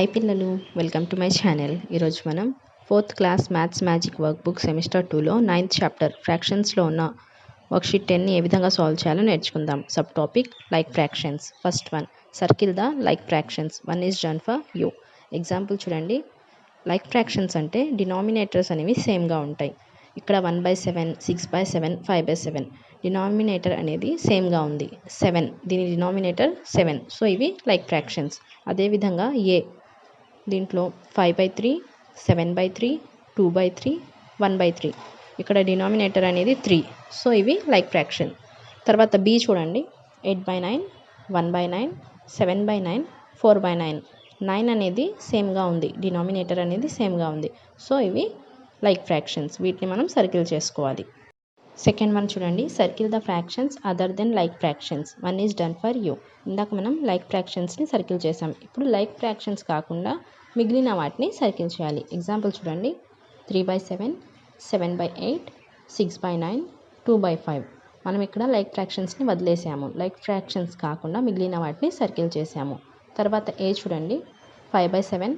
Hi పిల్లలు, welcome to my channel. ఈరోజు మనం 4th class maths magic work book semester 2లో 9th చాప్టర్ ఫ్రాక్షన్స్లో ఉన్న వర్క్షీట్ 10ని ఏ విధంగా సాల్వ్ చేయాలో నేర్చుకుందాం. Sub topic like fractions. First one, circle the like fractions. 1 is done for you. Example చూడండి. Like fractions అంటే denominators అనేవి సేమ్గా ఉంటాయి. ఇక్కడ 1/7, 6/7, 5/7 డినామినేటర్ అనేది సేమ్గా ఉంది. 7, దీని డినామినేటర్ 7. సో ఇవి లైక్ ఫ్రాక్షన్స్. అదేవిధంగా ఏ, దీంట్లో 5/3, 7/3, 2/3, 1/3. ఇక్కడ డినామినేటర్ అనేది 3. సో ఇవి లైక్ ఫ్రాక్షన్. తర్వాత బి చూడండి. 8/9, 1/9, 7/9, 4/9. 9 అనేది సేమ్గా ఉంది, డినామినేటర్ అనేది సేమ్గా ఉంది. సో ఇవి లైక్ ఫ్రాక్షన్స్. వీటిని మనం సర్కిల్ చేసుకోవాలి. సెకండ్ వన్ చూడండి. Circle the fractions other than like fractions. 1 is done for you. ఇందాక మనం లైక్ ఫ్రాక్షన్స్ని సర్కిల్ చేసాం. ఇప్పుడు లైక్ ఫ్రాక్షన్స్ కాకుండా మిగిలిన వాటిని సర్కిల్ చేయాలి. ఎగ్జాంపుల్ చూడండి. 3/7, 7/8, 6/9, 2/5. మనం ఇక్కడ లైక్ ఫ్రాక్షన్స్ని వదిలేసాము. లైక్ ఫ్రాక్షన్స్ కాకుండా మిగిలిన వాటిని సర్కిల్ చేసాము. తర్వాత ఏ చూడండి. 5/7,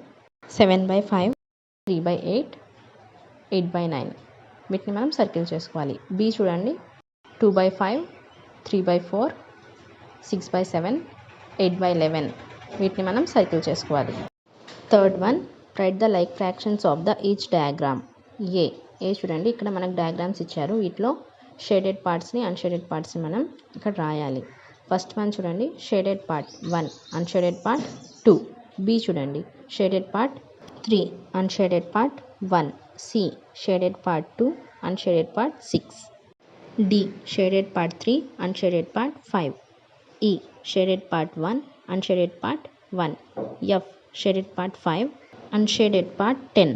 7/5, 3/8, 8/9. వీటిని మనం సర్కిల్ చేసుకోవాలి. బి చూడండి. 2/5, 3/4, 6/7, 8/11. వీటిని మనం సర్కిల్ చేసుకోవాలి. Third one, right the like fractions of the each diagram. A చూడండి. ఇక్కడ మనకు డయాగ్రామ్స్ ఇచ్చారు. వీటిలో షేడెడ్ పార్ట్స్ని, అన్షేడెడ్ పార్ట్స్ని మనం ఇక్కడ రాయాలి. ఫస్ట్ వన్ చూడండి. Shaded part 1, unshaded part 2. B చూడండి. Shaded part 3, unshaded part 1. C shaded part 2, unshaded part 6. D shaded part 3, unshaded part 5. E shaded part 1, unshaded part 1. F shaded part 5, unshaded part 10.